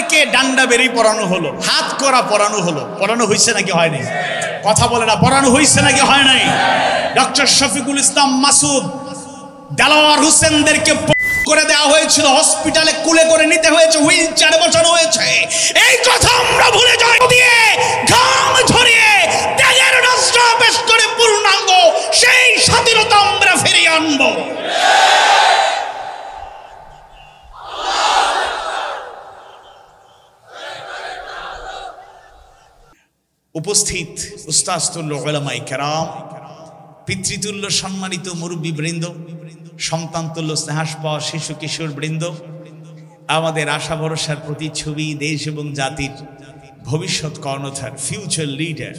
আমাদেরকে ডান্ডা বেরি পরানো হলো, হাত করা পরানো হলো। পরানো হয়েছে নাকি হয় নাই? কথা বলে না, পরানো হয়েছে নাকি হয় নাই? ডক্টর শফিকুল ইসলাম মাসুদ, দেলোয়ার হোসেনদেরকে করে দেওয়া হয়েছিল, হসপিটালে কুলে করে নিতে হয়েছে, হুইল চেয়ারে বসানো হয়েছে। এই কথা আমরা ভুলে যাই দিয়ে ঘাম ঝরিয়ে ত্যাগের রাষ্ট্র পেশ করে পূর্ণাঙ্গ সেই স্বাধীনতা আমরা ফিরিয়ে আনবো। উপস্থিত উস্তাদতুল্য উলামায়ে কেরাম, পিতৃতুল্য সম্মানিত মুরব্বী বৃন্দ, সন্তানতুল্য স্নেহাস্পদ শিশু কিশোর বৃন্দ, আমাদের আশা ভরসার প্রতিচ্ছবি, দেশ এবং জাতির ভবিষ্যৎ কর্ণধার, ফিউচার লিডার,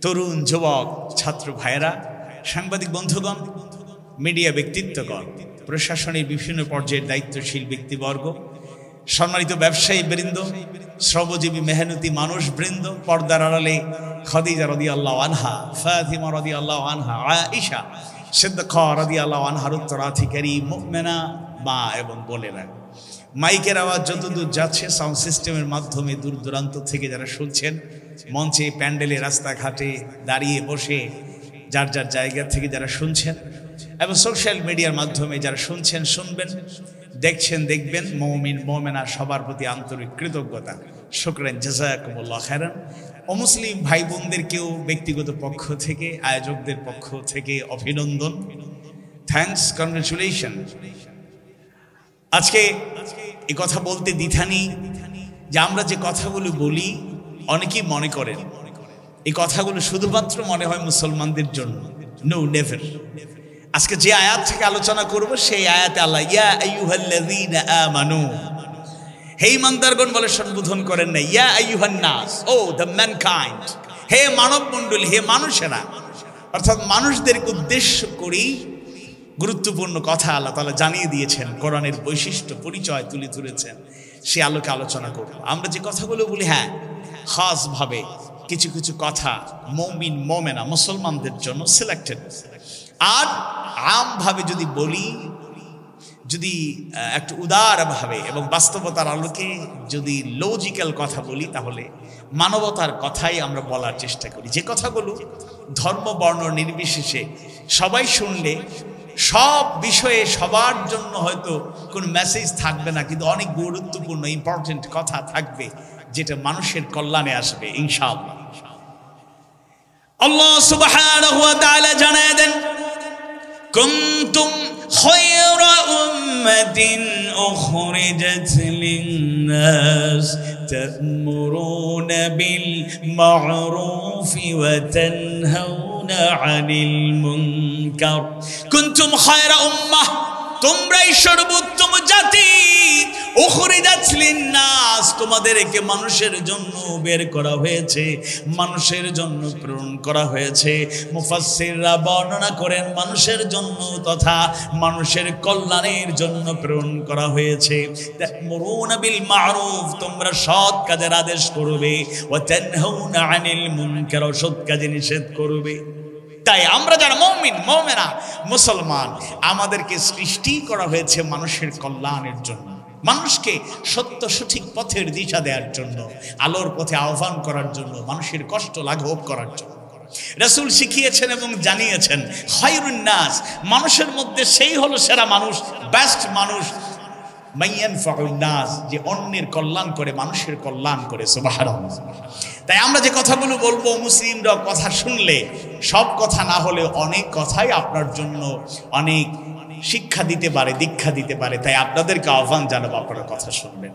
তরুণ যুবক ছাত্র ভাইয়েরা, সাংবাদিক বন্ধুগণ, মিডিয়া ব্যক্তিত্বগণ, প্রশাসনের বিভিন্ন পর্যায়ের দায়িত্বশীল ব্যক্তিবর্গ, সম্মানিত ব্যবসায়ী বৃন্দ, শ্রমজীবী মেহনতি মানুষ বৃন্দ, পর্দার আড়ালে খাদিজা রাদিয়াল্লাহু আনহা, ফাতিমা রাদিয়াল্লাহু আনহা, আয়েশা সিদ্দিকা রাদিয়াল্লাহু আনহার উত্তরাধিকারী মুমিনা মা এবং বোনেরা, মাইকের আওয়াজ যতদূর যাচ্ছে সাউন্ড সিস্টেমের মাধ্যমে দূর দূরান্ত থেকে যারা শুনছেন, মঞ্চে, প্যান্ডেলে, রাস্তাঘাটে দাঁড়িয়ে বসে যার যার জায়গা থেকে যারা শুনছেন, এবং সোশ্যাল মিডিয়ার মাধ্যমে যারা শুনছেন, শুনবেন, দেখছেন, দেখবেন, মুমিন মুমিনা সবার প্রতি আন্তরিক কৃতজ্ঞতা, শুকরান, জাযাকুমুল্লাহ খায়রান। অমুসলিম ভাই বোনদেরকেও ব্যক্তিগত পক্ষ থেকে, আয়োজকদের পক্ষ থেকে অভিনন্দন, থ্যাঙ্কস, কনগ্রাচুলেশন। আজকে এই কথা বলতে দ্বিধা নেই যে আমরা যে কথাগুলো বলি অনেকেই মনে করেন এই কথাগুলো শুধুমাত্র মনে হয় মুসলমানদের জন্য। No, never. আজকে যে আয়াত থেকে আলোচনা করব সেই আয়াতে আল্লাহ ইয়া আইয়ুহাল্লাযীনা আমানু, হে ঈমানদারগণ বলে সম্বোধন করেন না, ইয়া আইয়ুহান নাস, ও দ্য ম্যানকাইন্ড, হে মানব মণ্ডলী, হে মানুষেরা, অর্থাৎ মানুষদেরকে উদ্দেশ্য করেই গুরুত্বপূর্ণ কথা আল্লাহ তাআলা জানিয়ে দিয়েছেন, কোরআনের বৈশিষ্ট্য পরিচয় তুলে ধরেছেন, সে আলোকে আলোচনা করব। আমরা যে কথাগুলো বলি, হ্যাঁ, খাসভাবে কিছু কিছু কথা মুমিন মুমিনা মুসলমানদের জন্য সিলেক্টেড, আর আমভাবে যদি বলি, যদি একটু উদারভাবে এবং বাস্তবতার আলোকে যদি লজিক্যাল কথা বলি, তাহলে মানবতার কথাই আমরা বলার চেষ্টা করি। যে কথাগুলো ধর্ম বর্ণ নির্বিশেষে সবাই শুনলে সব বিষয়ে সবার জন্য হয়তো কোনো মেসেজ থাকবে না, কিন্তু অনেক গুরুত্বপূর্ণ ইম্পর্টেন্ট কথা থাকবে যেটা মানুষের কল্যাণে আসবে ইনশাআল্লাহ। আল্লাহ সুবহানাহু ওয়া তাআলা জানায় দেন, কুনতুম খায়রা উম্মাতিন উখরিজাত লিন-নাস তা'মুরুনা বিল মা'রুফি ওয়া তানহাউনা আনিল মুনকার। কুনতুম খায়রা উম্মাহ, তোমরাই সর্বোত্তম জাতি, উখরিজাত লিন-নাস, তোমাদেরকে মানুষের জন্য বের করা হয়েছে, মানুষের জন্য প্রেরণ করা হয়েছে। মুফাসসিররা বর্ণনা করেন মানুষের জন্য তথা মানুষের কল্যাণের জন্য প্রেরণ করা হয়েছে। তা'মুরুনা বিল মা'রুফ, তোমরা সৎ কাজের আদেশ করবে, ওয়া তানহাউনা আনিল মুনকার, অসৎ কাজে নিষেধ করবে। তাই আমরা যারা মুমিন মুমিনা মুসলমান, আমাদেরকে সৃষ্টি করা হয়েছে মানুষের কল্যাণের জন্য, মানুষকে সত্য সঠিক পথের দিশা দেওয়ার জন্য, আলোর পথে আহ্বান করার জন্য, মানুষের কষ্ট লাঘব করার জন্য। রাসূল শিখিয়েছেন এবং জানিয়েছেন, খায়রুন নাস, মানুষের মধ্যে সেই হলো সেরা মানুষ, বেস্ট মানুষ, মাইয়ানফাউন নাস, যে অন্যের কল্যাণ করে, মানুষের কল্যাণ করে। সুবহানাল্লাহ। তাই আমরা যে কথাগুলো বলবো, মুসলিমরা কথা শুনলে, সব কথা না হলে অনেক কথাই আপনার জন্য অনেক শিক্ষা দিতে পারে, দীক্ষা দিতে পারে। তাই আপনাদেরকে আহ্বান জানাবো, আপনারা কথা শুনবেন।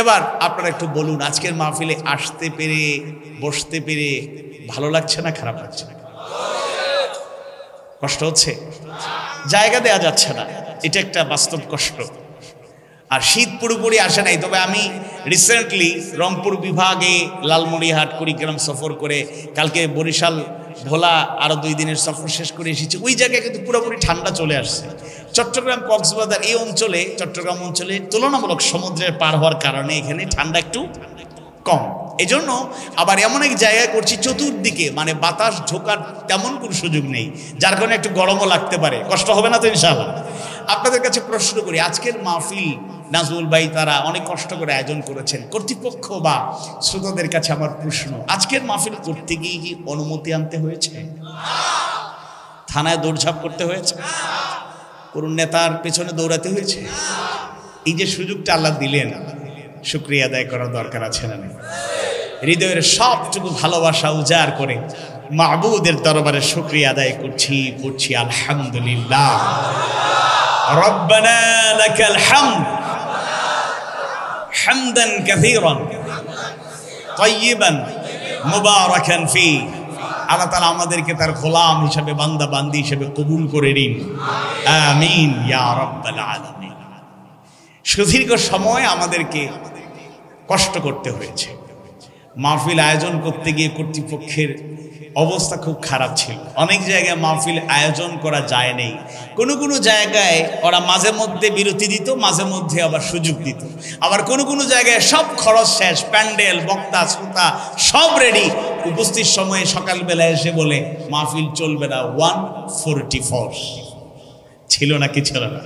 এবার আপনারা একটু বলুন, আজকের মাহফিলে আসতে পেরে, বসতে পেরে ভালো লাগছে না খারাপ লাগছে না? কষ্ট হচ্ছে, জায়গা দেয়া যাচ্ছে না, এটা একটা বাস্তব কষ্ট। আর শীত পুরোপুরি আসে নাই, তবে আমি রিসেন্টলি রংপুর বিভাগে লালমনিরহাট, কুড়িগ্রাম সফর করে কালকে বরিশাল, ভোলা আরো 2 দিনের সফর শেষ করে এসেছি। ওই জায়গায় কিন্তু পুরোপুরি ঠান্ডা চলে আসছে। চট্টগ্রাম, কক্সবাজার এই অঞ্চলে, চট্টগ্রাম অঞ্চলে তুলনামূলক সমুদ্রের পার হওয়ার কারণে এখানে ঠান্ডা একটু কম। এই জন্য আবার এমন এক জায়গায় করছি চতুর্দিকে মানে বাতাস ঢোকার তেমন কোনো সুযোগ নেই, যার কারণে একটু গরমও লাগতে পারে। কষ্ট হবে না তো ইনশাআল্লাহ? আপনাদের কাছে প্রশ্ন করি, আজকের মাহফিল নাজমুল ভাই তারা অনেক কষ্ট করে আয়োজন করেছেন, কর্তৃপক্ষ বা শ্রোতাদের কাছে আমার প্রশ্ন, আজকের মাহফিল করতে গিয়ে কি অনুমতি আনতে হয়েছে? থানায় দৌড়ঝাঁপ করতে হয়েছে? কোন নেতার পেছনে দৌড়াতে হয়েছে? এই যে সুযোগটা আল্লাহ দিলেন, শুকরিয়া আদায় করার দরকার আছে না? হৃদয়ের সবটুকু ভালোবাসা উজাড় করে মাহবুদের দরবারে শুকরিয়া আদায় করছি আলহামদুলিল্লাহ। রব্বানা লাকাল হামদ হামদান কাসীরান তাইয়িবান মুবারাকান ফি। আল্লাহ তাআলা আমাদেরকে তার গোলাম হিসেবে, বান্দা বান্দি হিসেবে কবুল করে নিন, আমিন ইয়া রাব্বাল আলামিন। সুদীর্ঘ সময় আমাদেরকে কষ্ট করতে হয়েছে। মাহফিল আয়োজন করতে গিয়ে কর্তৃপক্ষের অবস্থা খুব খারাপ ছিল। অনেক জায়গায় মাহফিল আয়োজন করা যায় নাই। কোনো জায়গায় ওরা মাঝে মধ্যে বিরতি দিত, মাঝে মধ্যে আবার সুযোগ দিত। আবার কোনো জায়গায় সব খরচ শেষ, প্যান্ডেল, বক্তা, শ্রোতা সব রেডি, উপস্থিত সময়ে সকালবেলা এসে বলে মাহফিল চলবে না, 144 ছিল নাকি ছিল না?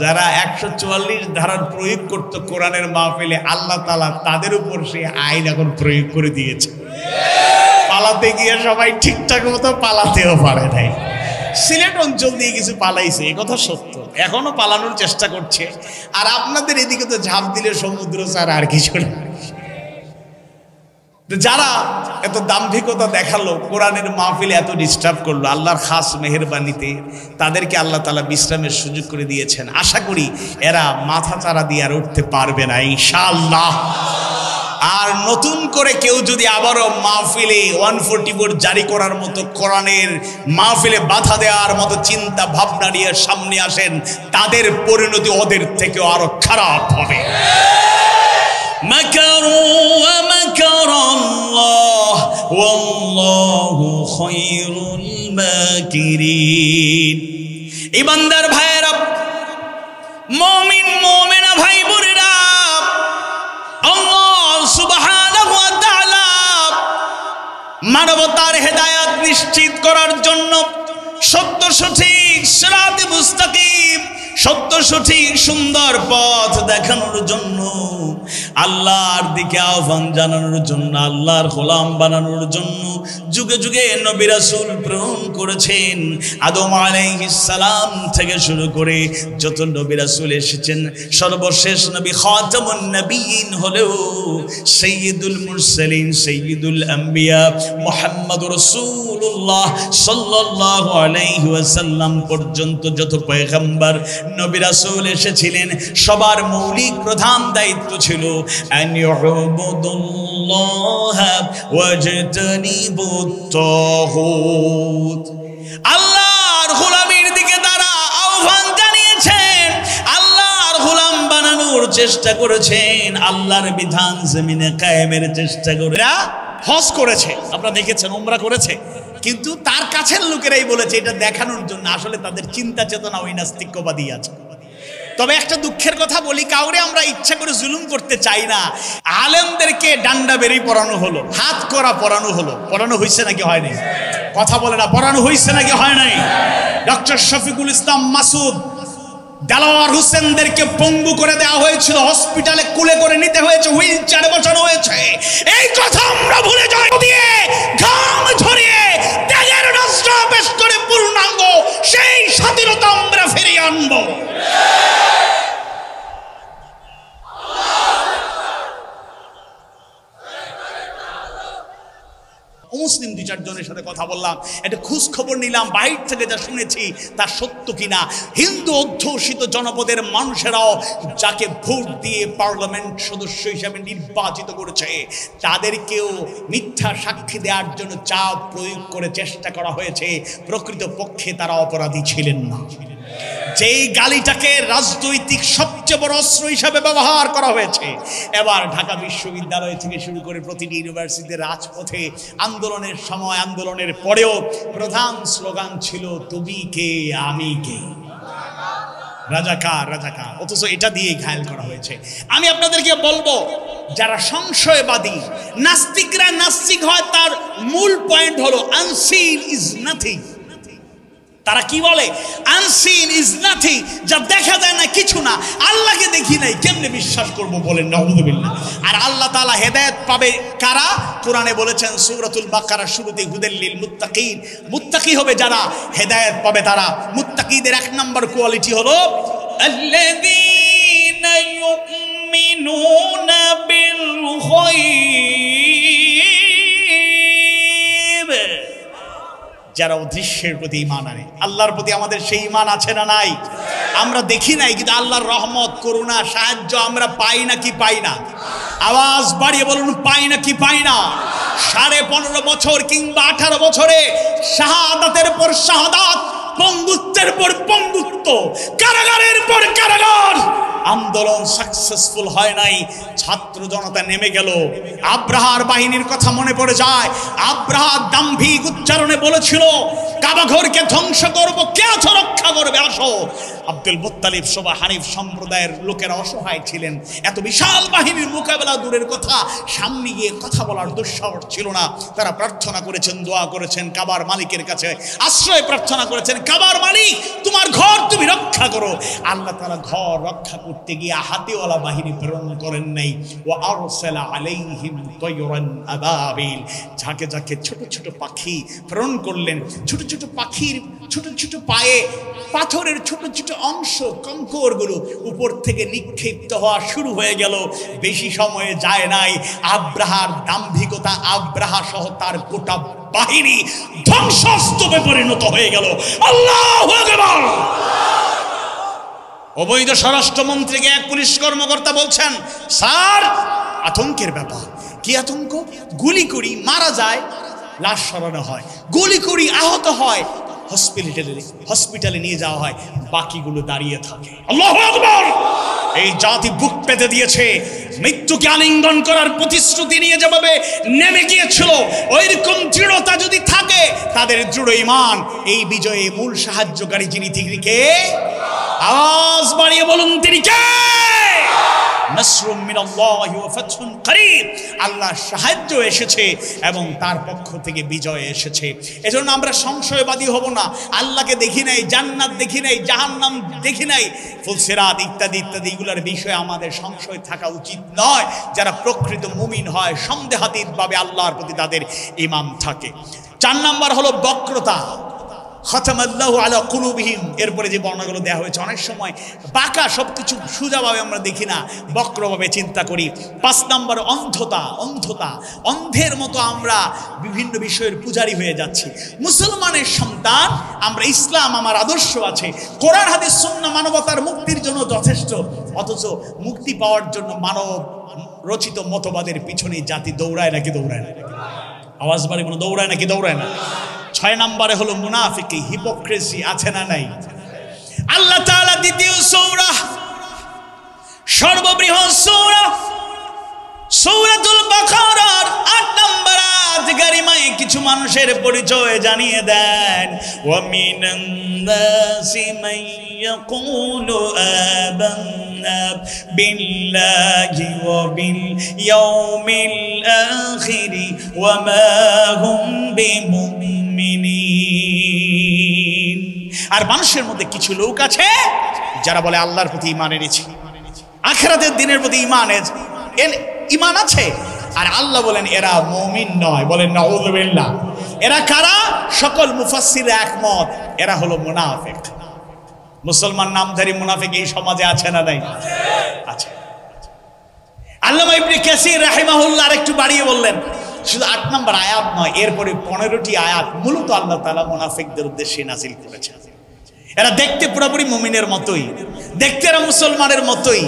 যারা 144 ধারার প্রয়োগ করতো কোরআনের মাহফিলে, আল্লাহ তাআলা তাদের উপর সে আইন এখন প্রয়োগ করে দিয়েছে। পালাতে গিয়ে সবাই ঠিকঠাক মতো পালাতেও পারে নাই। সিলেট অঞ্চল দিয়ে কিছু পালাইছে, এ কথা সত্য, এখনো পালানোর চেষ্টা করছে। আর আপনাদের এদিকে তো ঝাঁপ দিলে সমুদ্র ছাড়া আর কিছু না। যারা এত দাম্ভিকতা দেখালো, কোরআনের মাহফিলে এত ডিস্টার্ব করলো, আল্লাহর খাস মেহেরবানিতে তাদেরকে আল্লাহ তাআলা বিশ্রামের সুযোগ করে দিয়েছেন। আশা করি এরা মাথা চারা দিয়ে আর উঠতে পারবে না ইনশাআল্লাহ। আর নতুন করে কেউ যদি আবারও মাহফিলে 144 জারি করার মতো, কোরআনের মাহফিলে বাধা দেওয়ার মতো চিন্তা ভাবনা নিয়ে সামনে আসেন, তাদের পরিণতি ওদের থেকেও আরো খারাপ হবে। মাকারু ওয়া মাকারাল্লাহ ওয়াল্লাহু খায়রুল মাকিরিন। ইমানদার ভাইয়েরা, মুমিনা ভাই বোনেরা, আল্লাহ সুবহানাহু ওয়া তাআলা মানবতার হেদায়েত নিশ্চিত করার জন্য সত্য সঠিক সিরাতে মুস্তাকিম, সত্য সঠিক সুন্দর পথ দেখানোর জন্য, আল্লাহর দিকে আহ্বান জানানোর জন্য, আল্লাহর গোলাম বানানোর জন্য যুগে যুগে নবী রাসূল প্রেরণ করেছেন। আদম আলাইহিস সালাম থেকে শুরু করে যত নবী রাসূল এসেছেন, সর্বশেষ নবী খাতামুন নবিয়্যিন হলেও সাইয়্যিদুল মুরসালিন, সাইয়্যিদুল আম্বিয়া মুহাম্মদুর রাসূলুল্লাহ সাল্লাল্লাহু আলাইহি ওয়াসাল্লাম পর্যন্ত যত পয়গম্বর নবী রাসূল এসেছিলেন, সবার মৌলিক প্রধান দায়িত্ব ছিল আন ইউবুদুল্লাহ ওয়াজতানিবুত তাগুত। আল্লাহর গোলামির দিকে তারা আহ্বান জানিয়েছেন, আল্লাহর গোলাম বানানোর চেষ্টা করেছেন, আল্লাহর বিধান জমিনে কায়েমের চেষ্টা করে হজ করেছে, আপনারা দেখেছেন, উমরা করেছে। কিন্তু তার কাছের লোকেরাই বলেছে এটা দেখানোর জন্য, আসলে তাদের চিন্তা চেতনা ওই নাস্তিক্যবাদী আছে। তবে একটা দুঃখের কথা বলি, কাউরে আমরা ইচ্ছা করে জুলুম করতে চাই না। আলেমদেরকে ডান্ডা বেরি পড়ানো হলো, হাত করা পড়ানো হলো, পড়ানো হয়েছে নাকি হয় নাই? কথা বলে না, পড়ানো হয়েছে নাকি হয় নাই? ডক্টর শফিকুল ইসলাম মাসুদ, দেলোয়ার হোসেনদেরকে পঙ্গু করে দেওয়া হয়েছিল, হসপিটালে কুলে করে নিতে হয়েছে, হুইল চেয়ারে বসানো হয়েছে। এই কথা আমরা ভুলে যাই দিয়ে ঘাম ঝরিয়ে ত্যাগের রাষ্ট্র পেশ করে পূর্ণাঙ্গ সেই স্বাধীনতা আমরা ফিরিয়ে আনবো। মুসলিম 2-4 জনের সাথে কথা বললাম, একটা খোঁজ খবর নিলাম, বাইরে থেকে যা শুনেছি তা সত্য কিনা। হিন্দু অধ্যুষিত জনপদের মানুষেরাও যাকে ভোট দিয়ে পার্লামেন্ট সদস্য হিসেবে নির্বাচিত করেছে, তাদেরকেও মিথ্যা সাক্ষী দেওয়ার জন্য চাপ প্রয়োগ করে চেষ্টা করা হয়েছে। প্রকৃতপক্ষে তারা অপরাধী ছিলেন না। যেই গালিটাকে রাজনৈতিক সবচেয়ে বড় অস্ত্র হিসাবে ব্যবহার করা হয়েছে, এবার ঢাকা বিশ্ববিদ্যালয় থেকে শুরু করে প্রতিটি ইউনিভার্সিটির রাজপথে আন্দোলনের সময়, আন্দোলনের পরেও প্রধান স্লোগান ছিল তুমি কে আমি কে, রাজাকার রাজাকার। অথচ এটা দিয়ে ঘায়েল করা হয়েছে। আমি আপনাদেরকে বলবো, যারা সংশয়বাদী, নাস্তিকরা নাস্তিক হয়, তার মূল পয়েন্ট হলো আনসিন ইজ নাথিং। তারা কি বলে? আনসিন ইজ নাথিং, যা দেখা যায় না কিছু না, আল্লাহকে দেখি নাই কেমনে বিশ্বাস করব বলেন নাউযুবিল্লাহ। আর আল্লাহ তাআলা হেদায়েত পাবে কারা? কোরআনে বলেছেন সূরাতুল বাকারার শুরুতে হুদাল লিল মুত্তাকিন, মুত্তাকি হবে যারা, হেদায়েত পাবে তারা। মুত্তাকিদের এক নাম্বার কোয়ালিটি হলো আল্লাযীনা ইউমিনুনা বিল গায়ব, যারা অদৃশ্যের প্রতি ঈমান আনে। আল্লাহর প্রতি আমাদের সেই ঈমান আছে না নাই? আমরা দেখি নাই, কিন্তু আল্লাহর রহমত, করুণা, সাহায্য আমরা পাই না কি পাই না? আওয়াজ বাড়িয়ে বলুন, পাই না কি পাই না? 15.5 বছর কিংবা 18 বছরে শাহাদাতের পর শাহাদাত, পঙ্গুত্বের পর পঙ্গুত্ব, কারাগারের পর কারাগার, আন্দোলন সাকসেসফুল হয় নাই। ছাত্র জনতা নেমে গেল। আব্রাহার বাহিনীর কথা মনে পড়ে যায়। আব্রাহা দাম্ভিক উচ্চারণে বলেছিল, কাবা ঘরকে ধ্বংস করব, কে আছো রক্ষা করবে, আসো। আব্দুল মুত্তালিব সবা হানিফ সম্প্রদায়ের লোকেরা অসহায় ছিলেন। এত বিশাল বাহিনীর মোকাবেলা দূরের কথা, সামনে গিয়ে কথা বলার দুঃসাহস ছিল না। তারা প্রার্থনা করেছেন, দোয়া করেছেন, কাবার মালিকের কাছে আশ্রয় প্রার্থনা করেছেন, কাবার মালিক তোমার ঘর তুমি রক্ষা করো। আল্লাহ তাআলা ঘর রক্ষা করতে গিয়ে হাতিওয়ালা বাহিনী প্রেরণ করেন নাই। ওয়া আরসালা আলাইহিম তায়রান আবাবিল, ঝাঁকে ঝাঁকে ছোট ছোট পাখি প্রেরণ করলেন। ছোট ছোট পাখির ছোট ছোট পায়ে পাথরের ছোট ছোট অংশ, কঙ্করগুলো উপর থেকে নিক্ষিপ্ত হওয়া শুরু হয়ে গেল। বেশি সময়ে যায় নাই, আব্রাহার দাম্ভিকতা, আব্রাহা সহ তার গোটা বাহিনী ধ্বংসস্তূপে পরিণত হয়ে গেল। আল্লাহু আকবার। অবৈধ স্বরাষ্ট্রমন্ত্রীকে এক পুলিশ কর্মকর্তা বলছেন, স্যার আতঙ্কের ব্যাপার। কি আতঙ্ক? গুলি করি মারা যায়, লাশ সরানো হয়, গুলি করি আহত হয়, হসপিটালে নিয়ে যাওয়া হয়, বাকিগুলো দাঁড়িয়ে থাকে। আল্লাহু আকবার। এই জাতি বুক পেতে দিয়েছে। মৃত্যুকে আলিঙ্গন করার প্রতিশ্রুতি নিয়ে যেভাবে নেমে গিয়েছিল, ওইরকম দৃঢ়তা যদি থাকে, তাদের দৃঢ় ঈমান, এই বিজয়ে মূল সাহায্যকারী যিনি, তিনি কে? আওয়াজ বাড়িয়ে বলুন, তিনি কে? নাসরুম মিনাল্লাহি ওয়া ফাতহুন করিব, আল্লাহর সাহায্য এসেছে এবং তার পক্ষ থেকে বিজয় এসেছে। এজন্য আমরা সংশয়বাদী হব না। আল্লাহকে দেখি নাই, জান্নাত দেখি নাই, জাহান্নাম দেখি নাই, ফুলসিরাত ইত্যাদি ইত্যাদি এগুলোর বিষয়ে আমাদের সংশয় থাকা উচিত নয়। যারা প্রকৃত মুমিন হয়, সন্দেহাতীতভাবে আল্লাহর প্রতি তাদের ঈমান থাকে। 4 নাম্বার হলো বক্রতা। খাতামাল্লাহু আলা কুলুবিহিম, এরপরে যে বর্ণনাগুলো দেওয়া হয়েছে, অনেক সময় বাঁকা সবকিছু সোজাভাবে আমরা দেখি না, বক্রভাবে চিন্তা করি। 5 নম্বর অন্ধতা। অন্ধতা, অন্ধের মতো আমরা বিভিন্ন বিষয়ের পূজারী হয়ে যাচ্ছি। মুসলমানের সন্তান আমরা, ইসলাম আমার আদর্শ আছে, কোরআন হাদিস সুন্নাহ মানবতার মুক্তির জন্য যথেষ্ট, অথচ মুক্তি পাওয়ার জন্য মানব রচিত মতবাদের পিছনে জাতি দৌড়ায় নাকি দৌড়ায় না? আওয়াজ বাড়ি বলো, দৌড়ায় নাকি দৌড়ায় না? 6 নম্বরে হলো মুনাফিকি, হিপোক্রেসি, আছে না নাই? আল্লাহ তাআলা দ্বিতীয় সূরা, সর্ববৃহৎ সূরা সূরাতুল বাকারার 8 নম্বর আয়াত কারিমায় কিছু মানুষের পরিচয় জানিয়ে দেন। ওয়া মিনান নাসি মান ইয়াকুলু আমান্না বিল্লাহি ওয়া বিল ইয়াউমিল আখির ওয়া মা হুম বিমুমিনিন। আর মানুষের মধ্যে কিছু লোক আছে যারা বলে আল্লাহর প্রতি ঈমান এনেছি, আখিরাতের দিনের প্রতি ঈমান আছে, আর আল্লাহ বলেন এরা মুমিন নয়। বলেন নাউযুবিল্লাহ। এরা কারা? সকল মুফাসসির একমত, এরা হলো মুনাফিক। মুসলমান নামধারী মুনাফিক এই সমাজে আছে না নাই? আছে। আল্লামা ইবনে কাসির রাহিমাহুল্লাহ আরেকটু বাড়িয়ে বললেন, শুধু 8 নম্বর আয়াত নয়, এরপরে 15টি আয়াত মূলত আল্লাহ তাআলা মুনাফিকদের উদ্দেশ্যে নাযিল করেছেন। এরা দেখতে পুরোপুরি মুমিনের মতোই, দেখতে এরা মুসলমানের মতোই,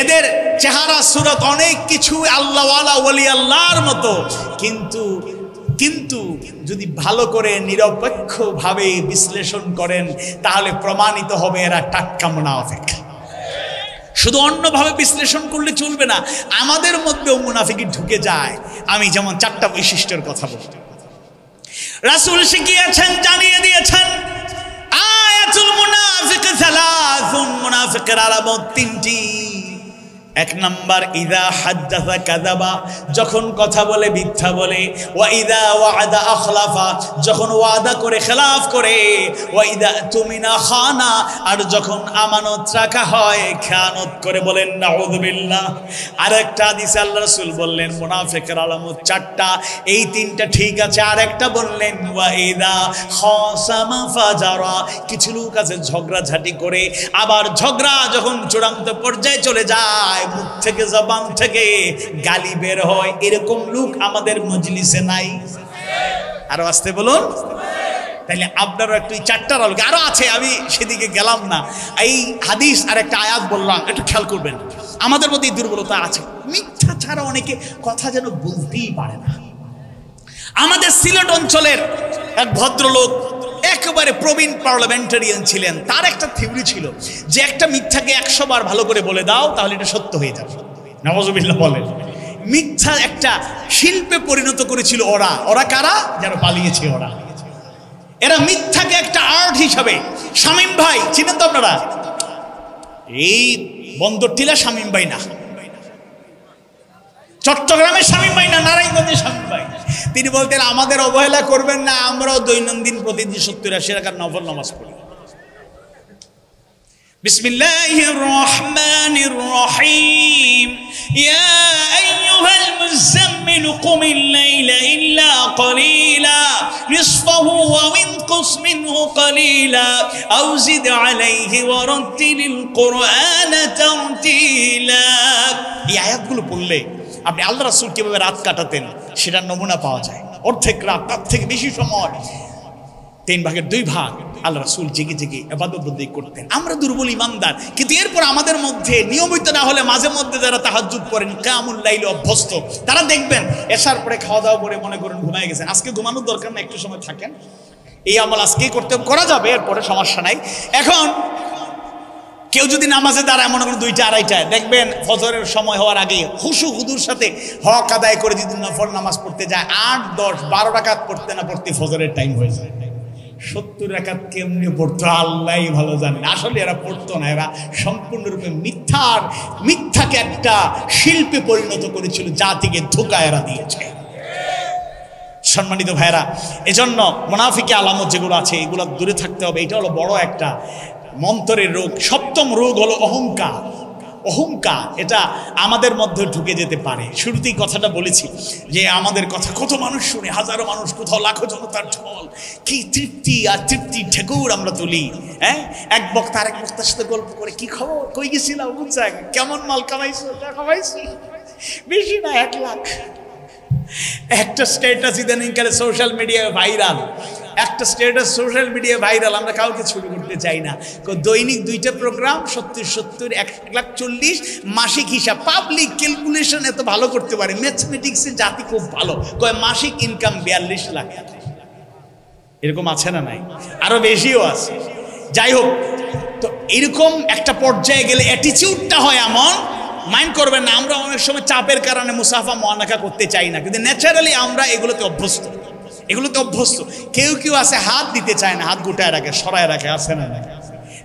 এদের চেহারা সুরত অনেক কিছু আল্লাহওয়ালা ওলি আল্লাহর মতো, কিন্তু যদি ভালো করে নিরপেক্ষভাবে বিশ্লেষণ করেন তাহলে প্রমাণিত হবে এরা টাটকা মুনাফিক। শুধু অন্যভাবে বিশ্লেষণ করলে চলবে না, আমাদের মধ্যেও মুনাফিকি ঢুকে যায়। আমি যেমন 4টা বৈশিষ্ট্যের কথা বলতে, রাসূল শিখিয়েছেন, জানিয়ে দিয়েছেন, আয়াতুল মুনাফিক সালাসুন, মুনাফিকের আলামত 3টি। এক নাম্বার ইদা হাদ্দাসা কাযাবা, যখন কথা বলে মিথ্যা বলে। ওয়া ইদা ওয়াদা আখলাফা, যখন ওয়াদা করে খেলাফ করে। ওয়া ইদা তুমিনা খানা, আর যখন আমানত রাখা হয় খেয়ানত করে। বলেন নাউযুবিল্লাহ। আরেকটা হাদিসে আল্লাহ রাসূল বললেন মুনাফিকের আলামত চারটা, এই তিনটা ঠিক আছে। আরেকটা বললেন ওয়া ইদা খাসামা ফাজারা, কিছু লোক আছে ঝগড়াঝাটি করে, আবার ঝগড়া যখন চূড়ান্ত পর্যায়ে চলে যায় মুখ থেকে জবান থেকে গালি বের হয়, এরকম লোক আমাদের মজলিসে নাই। আরো আসতে বলুন। তাহলে আপনারও একটু চারটার আলোক আরো আছে, আমি সেদিকে গেলাম না। এই হাদিস আর একটা আয়াত বললাম, একটু খেয়াল করবেন। আমাদের মধ্যে দুর্বলতা আছে, মিথ্যা ছাড়া অনেকে কথা যেন বলতেই পারে না। আমাদের সিলেট অঞ্চলের এক ভদ্রলোক একেবারে প্রবীণ পার্লামেন্টারিয়ান ছিলেন। তার একটা থিওরি ছিল যে একটা মিথ্যাকে 100 বার ভালো করে বলে দাও তাহলে এটা সত্য হয়ে যাবে। নাউযুবিল্লাহ বলেন। মিথ্যা একটা শিল্পে পরিণত করেছিল ওরা। ওরা কারা? যারা পালিয়েছে ওরা। এরা মিথ্যাকে একটা আর্ট হিসাবে, শামীম ভাই চিনেন তো আপনারা? এই বন্দর টিলা শামীম ভাই না, চট্টগ্রামের শামীম ভাই না, নারায়ণগঞ্জের শামীম ভাই। তিনি বলতেন আমাদের অবহেলা করবেন না, আমরাও দৈনন্দিন প্রতিদিন 70-80 রাকাত নফল নামাজ পড়ি। বিসমিল্লাহির রহমানির রহিম। ইয়া আইয়ুহাল মুযাম্মিল কুমিল লাইলা ইল্লা ক্বালিলা নিসফাহু ওয়া ইনকুস মিনহু ক্বালিলা আও জিদ আলাইহি ওয়া রাত্তিলিল কুরআনা তারতিলা। এই আয়াতগুলো পড়লে আপনি আল্লাহ রাসূল কিভাবে রাত কাটাতেন সেটার নমুনা পাওয়া যায়। অর্ধেক রাত, তার থেকে বেশি সময়, 3 ভাগের 2 ভাগ আল্লাহ রাসূল জেগে জেগে ইবাদত বন্দেগি করতেন। আমরা দুর্বল ইমানদার, কিন্তু এরপর আমাদের মধ্যে নিয়মিত না হলে মাঝে মধ্যে যারা তাহাজ্জুদ পড়েন, কিয়ামুল লাইলে অভ্যস্ত, তারা দেখবেন এশার পরে খাওয়া দাওয়া করে মনে করেন ঘুমায় গেছেন। আজকে ঘুমানোর দরকার না, একটু সময় থাকেন, এই আমল আজকেই করতে করা যাবে, এরপরে সমস্যা নাই। এখন কেউ যদি নামাজে দাঁড়ায় মনে করেন 2টা-2:30টায়, দেখবেন ফজরের সময় হওয়ার আগে হুশু হুদুর সাথে হক আদায় করে যদি নফল নামাজ পড়তে যায় 8, 10, 12 রাকাত পড়তে না পড়তে ফজরের টাইম হয়ে যায়। 70 রাকাত কেমনি পড়তো আল্লাহই ভালো জানেন। আসলে এরা পড়তো না, এরা সম্পূর্ণরূপে মিথ্যাকে একটা শিল্পে পরিণত করেছিল, জাতিকে ধোঁকা এরা দিয়েছে। সম্মানিত ভাইরা, এজন্য মুনাফিকি আলামত যেগুলো আছে এগুলো দূরে থাকতে হবে। এটা হলো বড় একটা মন্তরের রোগ। 7ম রোগ হলো অহংকার। অহংকার এটা আমাদের মধ্যে ঢুকে যেতে পারে। শুরুতেই কথাটা বলেছি যে আমাদের কথা কত মানুষ শুনে, হাজারো মানুষ, কোথাও লাখো জনতার ঢল, কি তৃপ্তি আর তৃপ্তি ঠেকুর আমরা তুলি। হ্যাঁ, এক বক্তা আরেক বক্তার সাথে গল্প করে, কি খবর, কই গেছিলাম, বুঝছেন, কেমন মাল কামাইছো, কামাইছি বেশি না 1 লাখ। একটা স্ট্যাটাস ইদানিংকালে সোশ্যাল মিডিয়ায় ভাইরাল, একটা স্ট্যাটাস সোশ্যাল মিডিয়ায় ভাইরাল। আমরা কাউকে শুরু করতে চাই না। দৈনিক 2টা প্রোগ্রাম, 70, 1,40,000 মাসিক হিসাব, পাবলিক ক্যালকুলেশন এত ভালো করতে পারে, ম্যাথমেটিক্সে জাতি খুব ভালো। কয় মাসিক ইনকাম 42 লাখ। এরকম আছে না নাই? আরো বেশিও আছে। যাই হোক, তো এরকম একটা পর্যায়ে গেলে অ্যাটিটিউডটা হয় এমন, মাইন্ড করবেন না, আমরা অনেক সময় চাপের কারণে মুসাফা মুআনাকা করতে চাই না, কিন্তু ন্যাচারালি আমরা এগুলোতে অভ্যস্ত। কেউ কেউ আছে হাত দিতে চায় না, হাত গুটায় রাখে, সরায় রাখে, আছে না?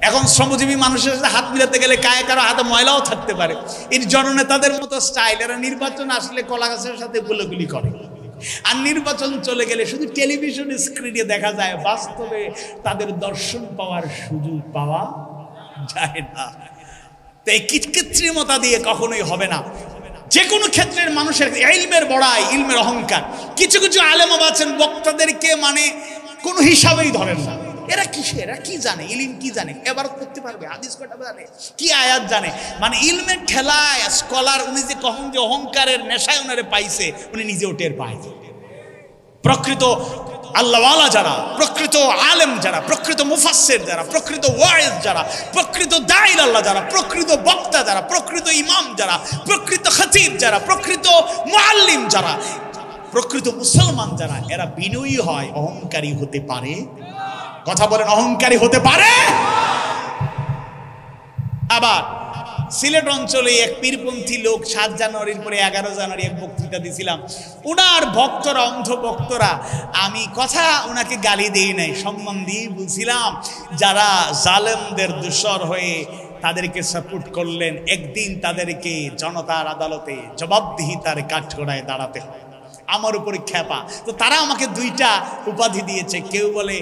এখন শ্রমজীবী মানুষের সাথে হাত মিলাতে গেলে কায়ে কারো হাতে ময়লাও থাকতে পারে। এই জননেতাদের মতো স্টাইল, এরা নির্বাচন আসলে কলা গাছের সাথে গুলোগুলি করে, আর নির্বাচন চলে গেলে শুধু টেলিভিশন স্ক্রিনে দেখা যায়, বাস্তবে তাদের দর্শন পাওয়ার সুযোগ পাওয়া যায় না। তো এই কৃত্রিমতা দিয়ে কখনোই হবে না। যে কোনো ক্ষেত্রের মানুষের ইলমের বড়াই, ইলমের অহংকার। কিছু কিছু আলেম আছেন বক্তাদেরকে মানে কোনো হিসাবেই ধরেন না। এরা কিসের, এরা কি জানে, ইলম কি জানে, এবারত করতে পারবে, হাদিস কয়টা জানে, কি আয়াত জানে, মানে ইলমের ঠেলায় স্কলার। উনি যে কখন যে অহংকারের নেশায় ওনারে পাইছে, উনি নিজেও টের পায়। প্রকৃত আল্লাহওয়ালা যারা, প্রকৃত আলেম যারা, প্রকৃত মুফাসসির যারা, প্রকৃত ওয়াইজ যারা, প্রকৃত দাঈ আল্লাহ যারা, প্রকৃত বক্তা যারা, প্রকৃত ইমাম যারা, প্রকৃত খতিব যারা, প্রকৃত মুআল্লিম যারা, প্রকৃত মুসলমান যারা, এরা বিনয়ী হয়, অহংকারী হতে পারে। কথা বলেন, অহংকারী হতে পারে। আবার সিলেট অঞ্চলে এক পীরপন্থী লোক 7 জানুয়ারির পরে 11 জানুয়ারি এক বক্তৃতা দিয়েছিলাম। ওনার ভক্তরা, অন্ধ ভক্তরা, আমি কথা ওনাকে গালি দেই নাই, সম্মান দিয়ে বলছিলাম, যারা জালেমদের দোসর হয়ে তাদেরকে সাপোর্ট করলেন, একদিন তাদেরকে জনতার আদালতে জবাবদিহিতার কাঠগড়ায় দাঁড়াতে হয়। আমার উপরে খ্যাপা। তো তারা আমাকে দুইটা উপাধি দিয়েছে। কেউ বলে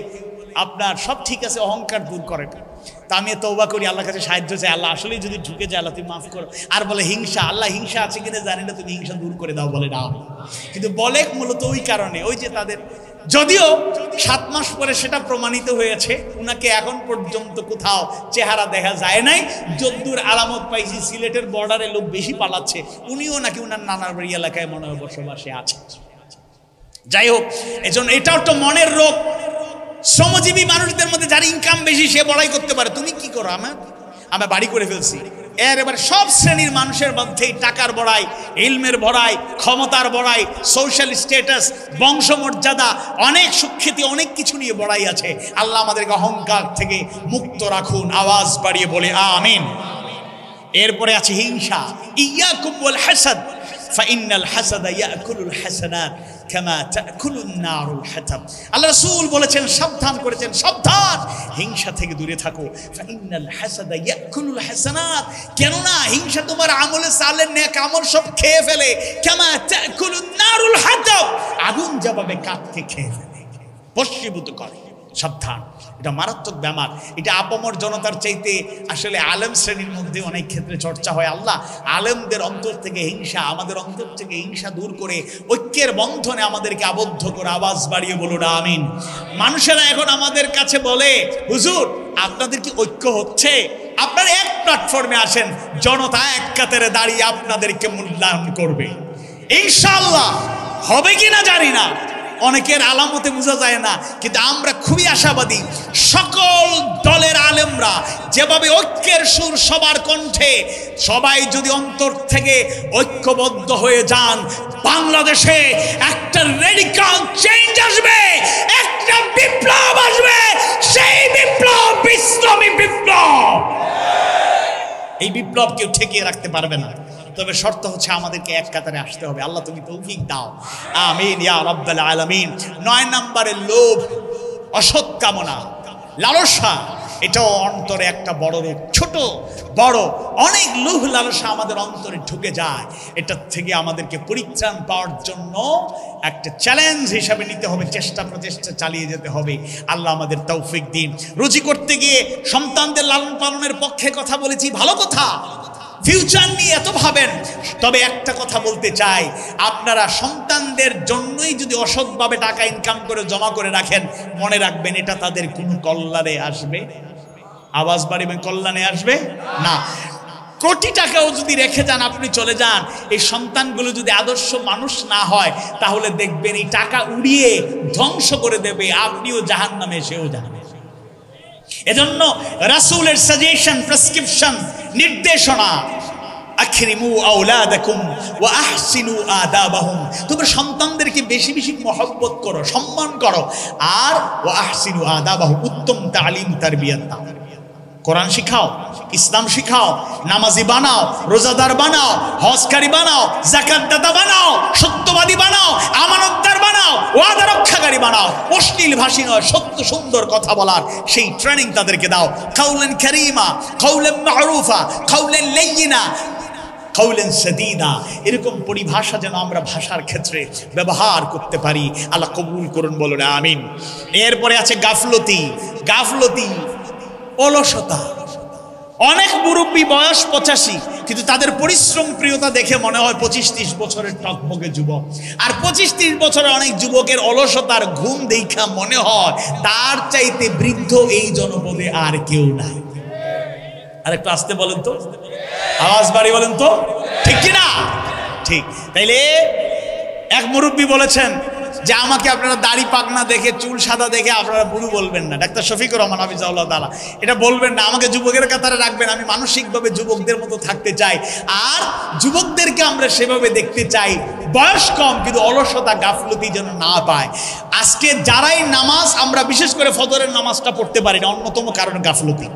আপনার সব ঠিক আছে, অহংকার দূর করেন। তা আমি তওবা করি, আল্লাহর কাছে সাহায্য চাই, আল্লাহ আসলেই যদি ঢুকে যায় আল্লাহ তুমি মাফ করো। আর বলে হিংসা, আল্লাহ হিংসা আছে কিনা জানি না, তুমি হিংসা দূর করে দাও। বলে না, কিন্তু বলে মূলত ওই কারণে, ওই যে তাদের, যদিও 7 মাস পরে সেটা প্রমাণিত হয়েছে, উনাকে এখন পর্যন্ত কোথাও চেহারা দেখা যায় নাই। যদ্দূর আলামত পাইছি সিলেটের বর্ডারে লোক বেশি পালাচ্ছে, উনিও নাকি উনার নানার বাড়ি এলাকায় মনে হয় বসবাসে আছে। যাই হোক, এজন্য এটাও তো মনের রোগ। শ্রমজীবী মানুষদের মধ্যে যার ইনকাম বেশি সে বড়াই করতে পারে, তুমি কি করো, আমরা বাড়ি করে ফেলছি। এবার সব শ্রেণীর মানুষের মধ্যেই টাকার বড়াই, ইলমের বড়াই, ক্ষমতার বড়াই, সোশ্যাল স্ট্যাটাস, বংশমর্যাদা, অনেক সুখ্যাতি, অনেক কিছু নিয়ে বড়াই আছে। আল্লাহ আমাদেরকে অহংকার থেকে মুক্ত রাখুন। আওয়াজ বাড়িয়ে বলে আমিন। এরপরে আছে হিংসা। ইয়াকুম ওয়াল হাসাদ ফাইন্নাল হাসাদা ইয়াকুলুল হাসানাত কামা তাকুলুন নারুল হাতাব। আল্লাহ রাসূল বলেছেন, সাবধান করেছেন, সাবধান, হিংসা থেকে দূরে থাকো। ফাইন্নাল হাসাদা ইয়াকুলুল হাসানাত, কেননা হিংসা তোমার আমলে সালের নেক আমল সব খেয়ে ফেলে। কামা তাকুলুন নারুল হাতাব, আগুন যেভাবে কাঠকে খেয়ে ফেলে, ভস্মীভূত করে। সাবধান, এটা মারাত্মক ব্যাপার। এটা আপামর জনতার চাইতে আসলে আলেম শ্রেণীর মধ্যে অনেক ক্ষেত্রে চর্চা হয়। আল্লাহ আলেমদের অন্তর থেকে হিংসা, আমাদের অন্তর থেকে হিংসা দূর করে ঐক্যের বন্ধনে আমাদেরকে আবদ্ধ করে। আওয়াজ বাড়িয়ে বলুন আমিন। মানুষেরা এখন আমাদের কাছে বলে, হুজুর আপনাদের কি ঐক্য হচ্ছে? আপনারা এক প্ল্যাটফর্মে আসেন, জনতা এক কাতারে দাঁড়িয়ে আপনাদেরকে মূল্যায়ন করবে। ইনশাআল্লাহ হবে কিনা জানি না, অনেকের আলামতে বোঝা যায় না, কিন্তু আমরা খুবই আশাবাদী। সকল দলের আলেমরা যেভাবে ঐক্যের সুর সবার কণ্ঠে, সবাই যদি অন্তর থেকে ঐক্যবদ্ধ হয়ে যান, বাংলাদেশে একটা রেডিক্যাল চেঞ্জ আসবে, একটা বিপ্লব আসবে। সেই বিপ্লব ইসলামী বিপ্লব। এই বিপ্লব কেউ ঠেকিয়ে রাখতে পারবে না। তবে শর্ত হচ্ছে আমাদেরকে এক কাতারে আসতে হবে। আল্লাহ তুমি তৌফিক দাও, আমিন ইয়া রাব্বাল আলামিন। 9 নম্বরে লোভ, অসৎ কামনা, লালসা। এটাও অন্তরে একটা বড় রোগ। ছোট বড় অনেক লোভ লালসা আমাদের অন্তরে ঢুকে যায়। এটা থেকে আমাদেরকে পরিত্রাণ পাওয়ার জন্য একটা চ্যালেঞ্জ হিসাবে নিতে হবে, চেষ্টা প্রচেষ্টা চালিয়ে যেতে হবে। আল্লাহ আমাদের তৌফিক দিন। রুজি করতে গিয়ে সন্তানদের লালন পালনের পক্ষে কথা বলেছি, ভালো কথা, ফিউচার নিয়ে এত ভাবেন। তবে একটা কথা বলতে চাই, আপনারা সন্তানদের জন্যই যদি অসৎভাবে টাকা ইনকাম করে জমা করে রাখেন, মনে রাখবেন এটা তাদের কোনো কল্যাণে আসবে। আওয়াজ বাড়িবেন, কল্যাণে আসবে না। কোটি টাকাও যদি রেখে যান, আপনি চলে যান, এই সন্তানগুলো যদি আদর্শ মানুষ না হয়, তাহলে দেখবেন এই টাকা উড়িয়ে ধ্বংস করে দেবে, আপনিও জাহান্নামে, সেও জাহান্নামে। এজন্য রাসূলের সাজেশন, প্রেসক্রিপশন, নির্দেশনা, আখরিমু আওলাদাকুম ওয়া আহসিনু আদাবাহুম, তোমরা সন্তানদেরকে বেশি বেশি মহব্বত করো, সম্মান করো, আর ওয়া আহসিনু আদাবাহুম, উত্তম তালিম তারবিয়াত দাও। কোরআন শিখাও, ইসলাম শিখাও, নামাজি বানাও, রোজাদার বানাও, হজকারী বানাও, যাকাত দাতা বানাও, সত্যবাদী বানাও, আমানতদার বানাও, ওয়াদা রক্ষাকারী বানাও। অশ্লীল ভাষী নয়, সত্য সুন্দর কথা বলার সেই ট্রেনিং তাদেরকে দাও। কাউলান কারীমা, কাউলান মারুফা, কাউলান লাইয়িনা, কাউলান সাদীদা, এরকম পরিভাষা যেন আমরা ভাষার ক্ষেত্রে ব্যবহার করতে পারি। আল্লাহ কবুল করুন, বলুন আমিন। এরপরে আছে গাফলতি। গাফলতি, অলসতা। অনেক মুরব্বী বয়স 85, কিন্তু তাদের পরিশ্রম প্রিয়তা দেখে মনে হয় 25-30 বছরের টকবকে যুবক। আর 25-30 বছরের অনেক যুবকের অলসতার ঘুম দেখা মনে হয় তার চাইতে বৃদ্ধ এই জনপদে আর কেউ নাই। আর একটু আসতে বলেন তো, আওয়াজ বাড়ি বলেন তো, ঠিক কিনা? ঠিক। তাইলে এক মুরব্বী বলেছেন যে আমাকে আপনারা দাড়ি পাকনা দেখে, চুল সাদা দেখে আপনারা বুড়ো বলবেন না। ডাক্তার শফিকুর রহমান হাফিজাহুল্লাহ তাআলা, এটা বলবেন না, আমাকে যুবকের কাতারে রাখবেন। আমি মানসিকভাবে যুবকদের মতো থাকতে চাই, আর যুবকদেরকে আমরা সেভাবে দেখতে চাই। বয়স কম কিন্তু অলসতা, গাফলতি যেন না পায়। আজকে যারাই নামাজ, আমরা বিশেষ করে ফজরের নামাজটা পড়তে পারি না, অন্যতম কারণ গাফলতি,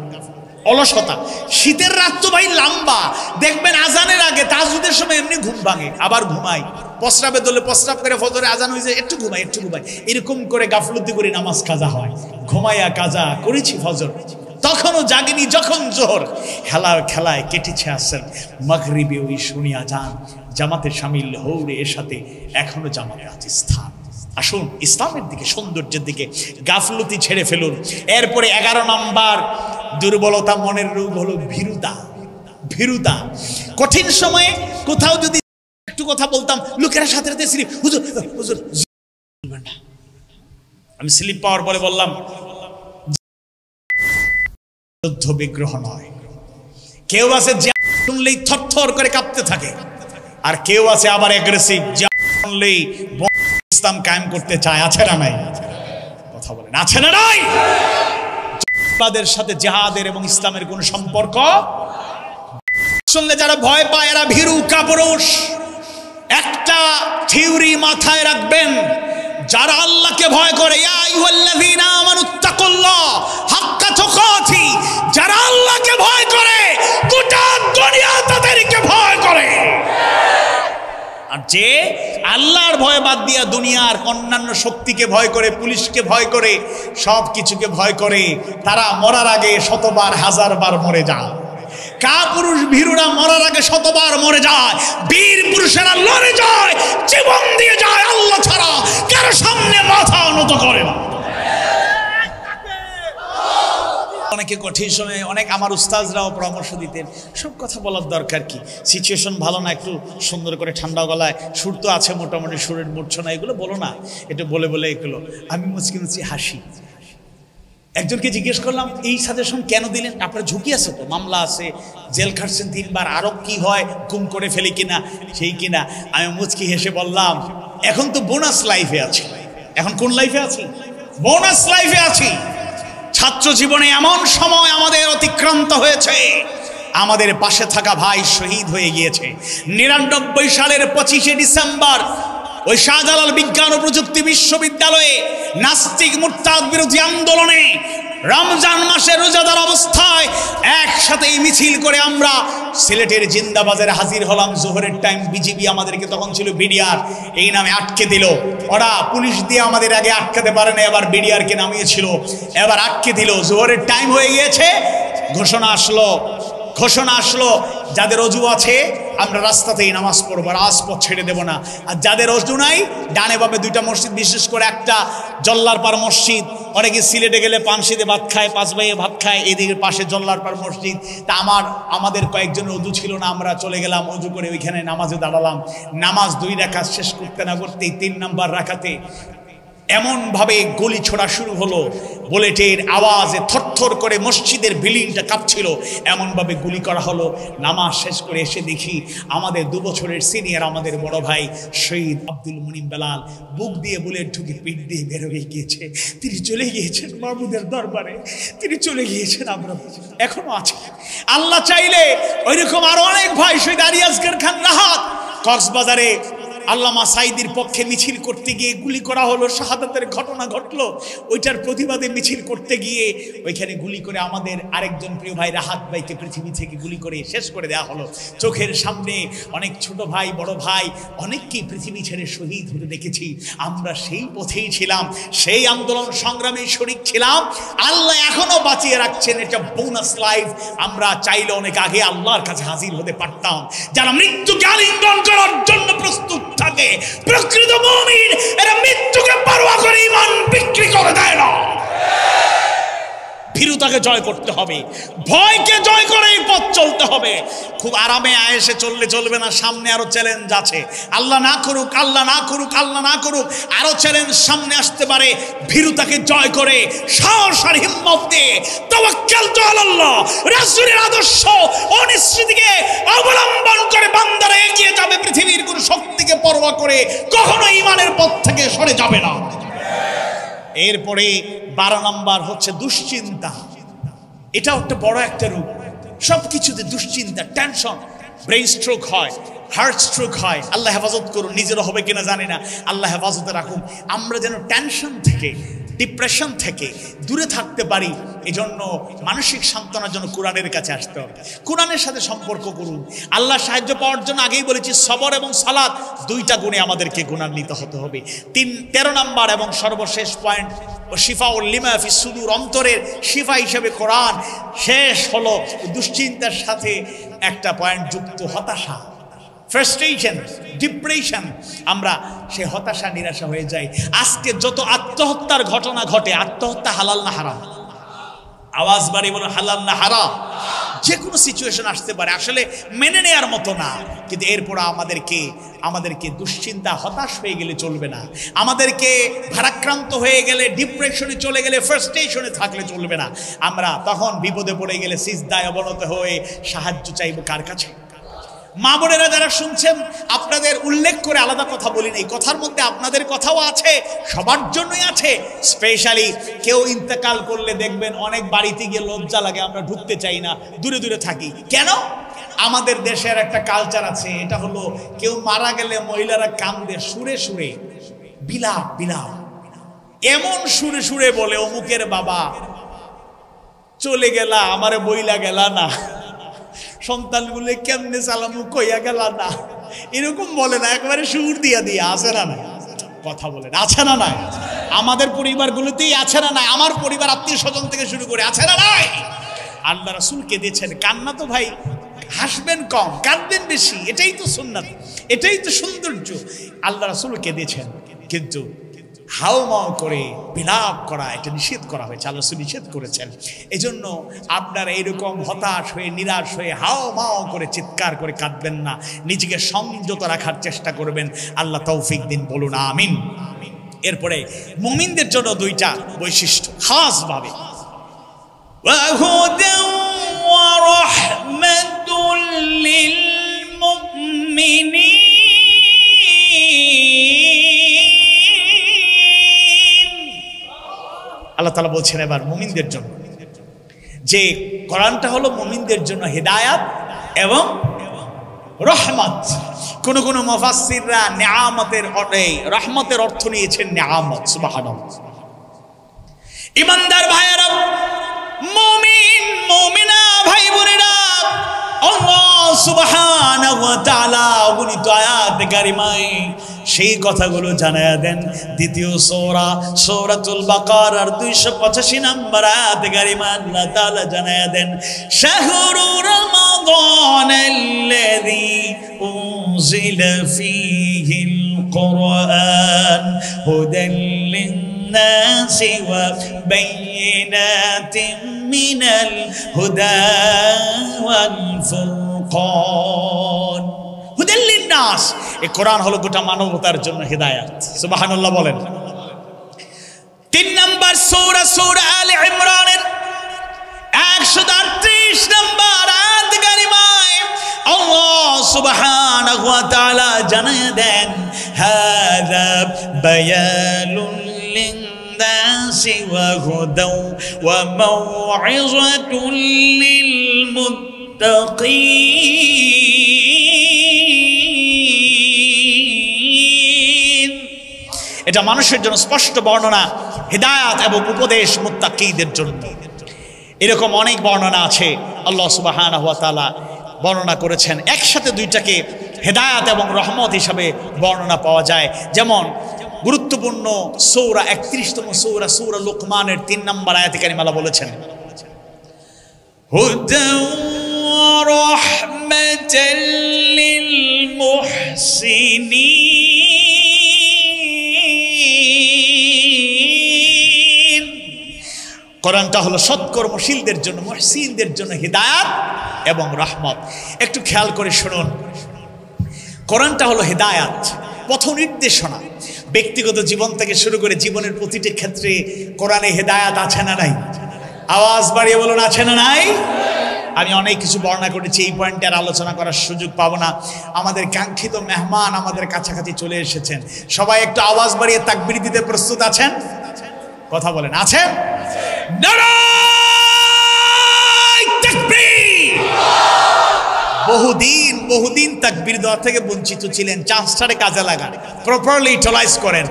অলসতা। শীতের রাত তো ভাই লম্বা, দেখবেন আজানের আগে তাহাজ্জুদের সময় এমনি ঘুম ভাঙে, আবার ঘুমাই, প্রস্রাবে দলে প্রস্রাব করে, ফজরে আজান হয়েছে একটু ঘুমাই, একটু ঘুমাই, এরকম করে গাফলতি করে নামাজ কাজা হয়। ঘুমাইয়া কাজা করেছি ফজর, তখনও জাগিনি যখন জোহর, খেলার খেলায় কেটেছে আসর, মাগরিবে ওই শুনিয়া যান, জামাতে শামিল হৌরে এর সাথে এখনো জামাতে আছে স্থান। আসুন ইসলামের দিকে, সৌন্দর্যের দিকে গাফলতি ছেড়ে ফেলুন। এরপরে 11 নম্বর দুর্বলতা, মনের রোগ হলো ভীরুতা। ভীরুতা, কঠিন সময়ে কোথাও যদি একটু কথা বলতাম, লোকেরা সাথে সাথে স্লিপ, হুজুর হুজুর বলবেন না। আমি স্লিপ পাওয়ার পরে বললাম, যুদ্ধ বিগ্রহ নয়। কেউ আছে যে শুনলেই থরথর করে কাঁপতে থাকে, আর কেউ আছে আবার অ্যাগ্রেসিভ, যে শুনলেই ইসলাম কায়েম করতে চায়। আছে না নাই? কথা বলেন, আছে না নাই? তাদের সাথে জিহাদের এবং ইসলামের কোনো সম্পর্ক শুনলে যারা ভয় পায় এরা ভীরু কাপুরুষ। একটা থিওরি মাথায় রাখবেন, যারা আল্লাহকে ভয় করে, ইয়া আইয়ুহাল্লাযীনা আমানুত্তাকুল্লাহ হাক্কা তুকাতি, যারা আল্লাহকে ভয় করে গোটা দুনিয়া তাদেরকে ভয় করে। আর যে আল্লাহর ভয় বাদ দিয়া দুনিয়ার অন্যান্য শক্তিকে ভয় করে, পুলিশকে ভয় করে, সব কিছুকে ভয় করে, তারা মরার আগে শতবার হাজারবার মরে যায়। কাপুরুষ ভীরুরা মরার আগে শতবার মরে যায়, বীর পুরুষেরা লড়ে যায়, জীবন দিয়ে যায়, আল্লাহ ছাড়া কারো সামনে মাথা নত করে না। অনেকে কঠিন সময়ে অনেক আমার উস্তাজরাও পরামর্শ দিতেন, সব কথা বলার দরকার কি, সিচুয়েশন ভালো না, একটু সুন্দর করে ঠান্ডা গলায়, সুর তো আছে মোটামুটি, সুরের মূর্ছনা, এগুলো বলো না, এটা বলে বলে এগুলো। আমি মুচকি মুচকি হাসি। একজনকে জিজ্ঞেস করলাম, এই সাজেশন কেন দিলেন? আপনার ঝুঁকি আছে তো, মামলা আছে, জেল খাটছেন 3 বার, আরো কি হয়, গুম করে ফেলে কিনা, সেই কিনা। আমি মুচকি হেসে বললাম, এখন তো বোনাস লাইফে আছি। এখন কোন লাইফে আছি? বোনাস লাইফে আছি। ছাত্র জীবনে এমন সময় আমাদের অতিক্রান্ত হয়েছে, আমাদের পাশে থাকা ভাই শহীদ হয়ে গিয়েছে। 99 সালের 25শে ডিসেম্বর ওই শাহজালাল বিজ্ঞান ও প্রযুক্তি বিশ্ববিদ্যালয়ে নাস্তিক মুরতাদ বিরোধী আন্দোলনে রমজান মাসে রোজাদার অবস্থায় একসাথেই মিছিল করে আমরা সিলেটের জিন্দাবাজারে হাজির হলাম। জোহরের টাইম, বিজিবি আমাদেরকে তখন ছিল বিডিআর, এই নামে আটকে দিল। ওরা পুলিশ দিয়ে আমাদের আগে আটকাতে পারে না, এবার বিডিআরকে নামিয়েছিল, এবার আটকে দিল। জোহরের টাইম হয়ে গিয়েছে, ঘোষণা আসলো যাদের অজু আছে আমরা রাস্তাতেই নামাজ পড়বো, রাজপথ ছেড়ে দেব না। আর যাদের অজু নাই, ডানে বামে 2টা মসজিদ, বিশেষ করে একটা জল্লারপাড় মসজিদ, অনেকে সিলেটে গেলে পানশিতে ভাত খায়, 5 ভাইয়ে ভাত খায়, এদিকে পাশে জল্লারপাড় মসজিদ। তা আমাদের কয়েকজনের অজু ছিল না, আমরা চলে গেলাম, অজু করে ওইখানে নামাজে দাঁড়ালাম। নামাজ 2 রাকাত শেষ করতে না করতেই 3 নম্বর রাকাতে এমনভাবে গুলি ছোড়া শুরু হলো, বুলেটের আওয়াজে থরথর করে মসজিদের বিল্ডিংটা কাঁপছিল, এমনভাবে গুলি করা হলো। নামাজ শেষ করে এসে দেখি আমাদের 2 বছরের সিনিয়র, আমাদের বড় ভাই শহীদ আব্দুল মুনিম বেলাল, বুক দিয়ে বুলেট ঢুকে পিঠ দিয়ে বের হয়ে গিয়েছে। তিনি চলে গিয়েছেন মাহমুদের দরবারে, তিনি চলে গিয়েছেন, আমরা এখনো আছি। আল্লাহ চাইলে ওইরকম আরো অনেক ভাই, শহীদ আরিয়াজগার খান রাহাত কক্সবাজারে আল্লামা সাইদির পক্ষে মিছিল করতে গিয়ে গুলি করা হলো, শাহাদাতের ঘটনা ঘটলো। ওইটার প্রতিবাদে মিছিল করতে গিয়ে ওইখানে গুলি করে আমাদের আরেকজন প্রিয় ভাই রাহাত ভাইকে পৃথিবী থেকে গুলি করে শেষ করে দেওয়া হলো। চোখের সামনে অনেক ছোট ভাই, বড় ভাই, অনেককেই পৃথিবী ছেড়ে শহীদ হতে দেখেছি। আমরা সেই পথেই ছিলাম, সেই আন্দোলন সংগ্রামে শরীক ছিলাম। আল্লাহ এখনো বাঁচিয়ে রাখছেন, এটা বোনাস লাইফ। আমরা চাইলে অনেক আগে আল্লাহর কাছে হাজির হতে পারতাম। যারা মৃত্যুকে আলিঙ্গন করার জন্য প্রস্তুত থাকে, প্রকৃত মুমিন এরা মৃত্যুকে পারোয়া করে ঈমান বিক্রি করে দেয় না। ভীরুতাকে জয় করতে হবে, ভয়কে জয় করে পথ চলতে হবে। খুব আরামে আয়েসে চললে চলবে না, সামনে আরো চ্যালেঞ্জ আছে। আল্লাহ না করুক, আল্লাহ না করুক, আল্লাহ না করুক, আরো চ্যালেঞ্জ সামনে আসতে পারে। ভীরুতাকে জয় করে সাহস আর হিম্মত দিয়ে তাওয়াক্কালতু আলাল্লাহ, রাসূলের আদর্শ অনিশ্চিতকে অবলম্বন করে বান্দারা এগিয়ে যাবে। পৃথিবীর কোন শক্তিকে পরোয়া করে কখনো ঈমানের পথ থেকে সরে যাবে না। এরপরে 12 নম্বর হচ্ছে দুশ্চিন্তা। এটাও একটা বড় একটা রূপ। সবকিছুতে দুশ্চিন্তা, টেনশন, ব্রেইন স্ট্রোক হয়, হার্ট স্ট্রোক হয়। আল্লাহ হেফাজত করুন, নিজেরও হবে কিনা জানি না, আল্লাহ হেফাজতে রাখুন। আমরা যেন টেনশন থেকে, ডিপ্রেশন থেকে দূরে থাকতে পারি। এজন্য মানসিক সান্ত্বনার জন্য কোরআনের কাছে আসতে হবে, কোরআনের সাথে সম্পর্ক করুন। আল্লাহ সাহায্য পাওয়ার জন্য আগেই বলেছি সবর এবং সালাত দুইটা গুণে আমাদেরকে গুণান্বিত হতে হবে। 13 নম্বর এবং সর্বশেষ পয়েন্ট, শিফাউল লিমা ফিস সুদূর, অন্তরের শিফা হিসেবে কোরআন শেষ হলো দুশ্চিন্তার সাথে একটা পয়েন্ট যুক্ত, হতাশা, ফ্রাস্ট্রেশন, ডিপ্রেশন। আমরা সে হতাশা নিরাশা হয়ে যাই। আজকে যত আত্মহত্যার ঘটনা ঘটে, আত্মহত্যা হালাল না হারাম? আওয়াজ বাড়ি বলো, হালাল না হারাম? যে কোনো সিচুয়েশন আসতে পারে, আসলে মেনে নেওয়ার মতো না। কিন্তু এরপর আমাদেরকে দুশ্চিন্তা, হতাশ হয়ে গেলে চলবে না। আমাদেরকে ভারাক্রান্ত হয়ে গেলে, ডিপ্রেশনে চলে গেলে, ফ্রাস্ট্রেশনে থাকলে চলবে না। আমরা তখন বিপদে পড়ে গেলে সিজদায় অবনত হয়ে সাহায্য চাইব কার কাছে? মা বোনেরা যারা শুনছেন, আপনাদের উল্লেখ করে আলাদা কথা বলি নাই, কথার মধ্যে আপনাদের কথাও আছে, সবার জন্যই আছে। স্পেশালি কেউ ইন্তেকাল করলে দেখবেন অনেক বাড়িতে গিয়ে লজ্জা লাগে, আমরা ঢুকতে চাই না, দূরে দূরে থাকি। কেন? আমাদের দেশের একটা কালচার আছে, এটা হলো কেউ মারা গেলে মহিলারা কান্দে সুরে সুরে, বিলাপ বিলাপ, এমন সুরে সুরে বলে, অমুকের বাবা চলে গেলা, আমারে বইলা গেলা না, সন্তানগুলো কেমনে চালামু কইয়া গেল না, এরকম বলে না, একবারে সুর দিয়া দিয়া। আছে না নাই? কথা বলেন, আছে না নাই? আমাদের পরিবারগুলোতেই আছে না নাই? আমার পরিবার, আত্মীয় স্বজন থেকে শুরু করে, আছে না নাই? আল্লাহ রাসূলকে দিয়েছেন। কান্না তো ভাই, হাসবেন কম, কাঁদবেন বেশি, এটাই তো সুন্নাত, এটাই তো সৌন্দর্য। আল্লাহ রাসূলকে দিয়েছেন, কিন্তু হাউমাউ করে বিলাপ করা এটা নিষেধ করা হয়েছে, আল্লাহ রাসূল নিষেধ করেছেন। এজন্য আপনারা এরকম হতাশ হয়ে, নিরাশ হয়ে হাউমাউ করে চিৎকার করে কাঁদবেন না, নিজেকে সংযত রাখার চেষ্টা করবেন। আল্লাহ তৌফিক দিন, বলুন আমিন। এরপরে মুমিনদের জন্য দুইটা বৈশিষ্ট্য খাস ভাবে, ওয়াহুদান ওয়া রাহমাতুল লিল মুমিনিন। আল্লাহ তাআলা বলছেন এবার মুমিনদের জন্য, যে কোরআনটা হলো মুমিনদের জন্য হিদায়াত এবং রহমত। কোন কোন মুফাসসিররা নিয়ামতের রহমতের অর্থ নিয়েছেন নিয়ামত। সুবহানাল্লাহ। ইমানদার ভাইয়েরা, মুমিন মুমিনা ভাই বোনেরা, আল্লাহ সুবহানাহু ওয়া তাআলা অগণিত আয়াত কারিমায় সেই কথাগুলো জানায়া দেন। দ্বিতীয় সূরাতুল বাকারার 285 নম্বর আয়াত কারিমা আল্লাহ তাআলা জানায়া দেন, শাহরু রমাদানাল্লাযী উনজিলা ফীহিল কুরআন হুদাল লিন-নাসি ওয়া বাইয়িনাতিন মিনাল হুদা ওয়াল ফুরকান। হুদাল লিন-নাস, এই কোরআন হলো গোটা মানবতার জন্য হিদায়াত। সুবহানাল্লাহ বলেন। 3 নম্বর সূরা আলে ইমরানের 138 নম্বর আয়াত কারিমায় আল্লাহ সুবহানাহু ওয়া তাআলা জানিয়ে দেন, হাযা বায়ানুল লিন-নাসি ওয়া হুদাও ওয়া মাউইযাতুল লিল মুত্তাকিন। এটা মানুষের জন্য স্পষ্ট বর্ণনা, হিদায়াত এবং উপদেশ মুত্তাকিদের জন্য। এরকম অনেক বর্ণনা আছে, আল্লাহ সুবহানাহু ওয়া তাআলা বর্ণনা করেছেন। একসাথে দুইটাকে হিদায়াত এবং রহমত হিসাবে বর্ণনা পাওয়া যায়। যেমন গুরুত্বপূর্ণ সূরা 31তম সূরা লুকমানের 3 নম্বর আয়াতে কারিমা আল্লাহ বলেছেন, হুদাও ওয়া রাহমাতাল লিল মুহসিনিন। কোরআনটা হলো সৎকর্মশীলদের জন্য, মুহসিনদের জন্য হিদায়াত এবং রহমত। একটু খেয়াল করে শুনুন, কোরআনটা হলো হিদায়াত, পথ নির্দেশনা। ব্যক্তিগত জীবন থেকে শুরু করে জীবনের প্রতিটি ক্ষেত্রে কোরআনে হিদায়াত আছে না নাই? আওয়াজ বাড়িয়ে বলুন, আছে না নাই? আমি অনেক কিছু বর্ণনা করেছি, এই পয়েন্টে আর আলোচনা করার সুযোগ পাবো না। আমাদের কাঙ্ক্ষিত মেহমান আমাদের কাছাকাছি চলে এসেছেন। সবাই একটু আওয়াজ বাড়িয়ে তাকবীর দিতে প্রস্তুত আছেন? কথা বলেন, আছেন? নারায়ে তাকবীর। বহুদিন তাকবীর দেওয়া থেকে বঞ্চিত ছিলেন, চান্সটারে কাজে লাগান, প্রপারলি ইউটিলাইজ করেন।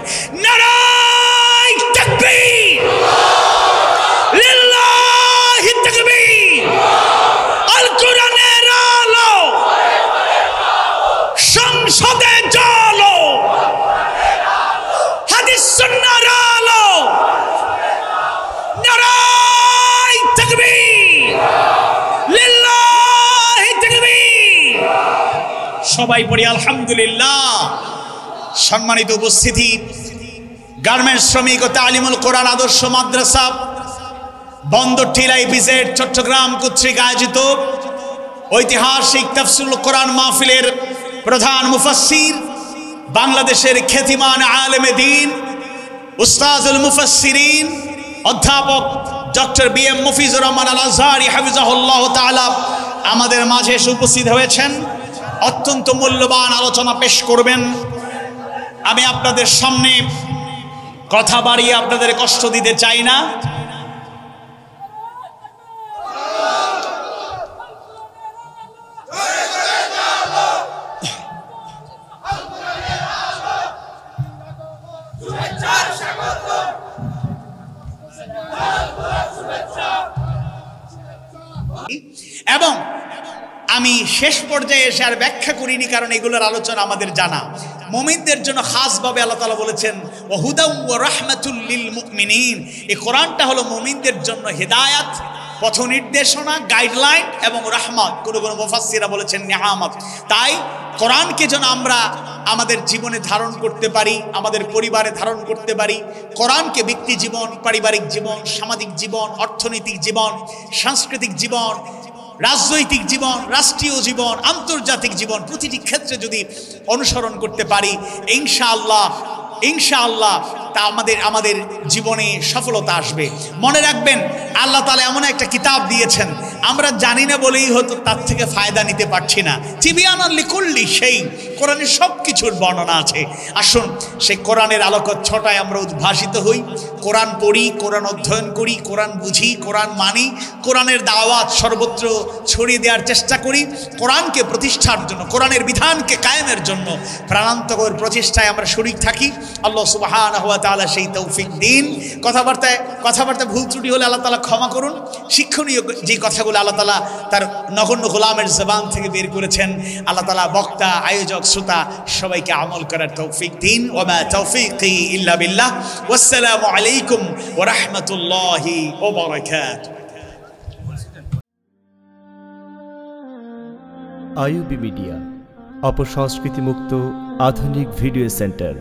নারায়ে তাকবীর, লিল্লাহি তাকবীর। আল কোরআনের আলো সংসদে জ্বালো, সবাই পড়ি আলহামদুলিল্লাহ। সম্মানিত উপস্থিতি, গার্মেন্টস শ্রমিক ও তালিমুল কোরআন আদর্শ মাদ্রাসা বন্দরটিলা ইপিজেড চট্টগ্রাম কর্তৃক আয়োজিত ঐতিহাসিক তাফসীরুল কোরআন মাহফিলের প্রধান মুফাসসির, বাংলাদেশের খ্যাতিমান আলেমে দ্বীন, উস্তাজুল মুফাসসিরিন অধ্যাপক ডক্টর বি.এম. মফিজুর রহমান আল আজহারি হাফিজাহুল্লাহ তাআলা আমাদের মাঝে এসে উপস্থিত হয়েছেন। অত্যন্ত মূল্যবান আলোচনা পেশ করবেন। আমি আপনাদের সামনে কথা বাড়িয়ে আপনাদের কষ্ট দিতে চাই না। এবং আমি শেষ পর্যায়ে এসে আর ব্যাখ্যা করিনি, কারণ এগুলোর আলোচনা আমাদের জানা। মুমিনদের জন্য খাসভাবে আল্লাহ তাআলা বলেছেন ওয়া হুদাও ওয়া রাহমাতুল লিল মুমিনিন। এই কোরআনটা হলো মুমিনদের জন্য হেদায়েত, পথ নির্দেশনা, গাইডলাইন এবং রাহমাত। কোনো কোনো মুফাসসিররা বলেছেন নিয়ামত। তাই কোরআনকে যেন আমরা আমাদের জীবনে ধারণ করতে পারি, আমাদের পরিবারে ধারণ করতে পারি। কোরআনকে ব্যক্তি জীবন, পারিবারিক জীবন, সামাজিক জীবন, অর্থনৈতিক জীবন, সাংস্কৃতিক জীবন, রাজনৈতিক জীবন, রাষ্ট্রীয় জীবন, আন্তর্জাতিক জীবন, প্রতিটি ক্ষেত্রে যদি অনুসরণ করতে পারি ইনশাআল্লাহ তা আমাদের জীবনে সফলতা আসবে। মনে রাখবেন, আল্লাহ তাআলা এমন একটা কিতাব দিয়েছেন, আমরা জানি না বলেই হয়তো তার থেকে ফায়দা নিতে পারছি না। তিবিয়ানান লিকুল্লি সেই কোরআনের সব কিছুর বর্ণনা আছে। আসুন সেই কোরআনের আলোকত ছটায় আমরা উদ্ভাসিত হই, কোরআন পড়ি, কোরআন অধ্যয়ন করি, কোরআন বুঝি, কোরআন মানি, কোরআনের দাওয়াত সর্বত্র ছড়িয়ে দেওয়ার চেষ্টা করি। কোরআনকে প্রতিষ্ঠার জন্য, কোরআনের বিধানকে কায়েমের জন্য প্রাণান্তকর প্রচেষ্টায় আমরা শরীক থাকি। আল্লাহ সুবহানাহু ওয়া তাআলা সেই তৌফিক দিন। কথাবার্তা ভুল ত্রুটি হলে আল্লাহ তাআলা ক্ষমা করুন। শিক্ষণীয় যে কথাগুলো আল্লাহ তাআলা তার নগণ্য গোলামের জবান থেকে বের করেছেন, আল্লাহ তাআলা বক্তা, আয়োজক, শ্রোতা সবাইকে আমল করার তৌফিক দিন। ওয়া মা তাওফীকি ইল্লা বিল্লাহ। ওয়াসসালামু আলাইকুম ওয়া রাহমাতুল্লাহি ওয়া বারাকাতুহু। আইইউবি মিডিয়া, অপসংস্কৃতি মুক্ত আধুনিক ভিডিও সেন্টার।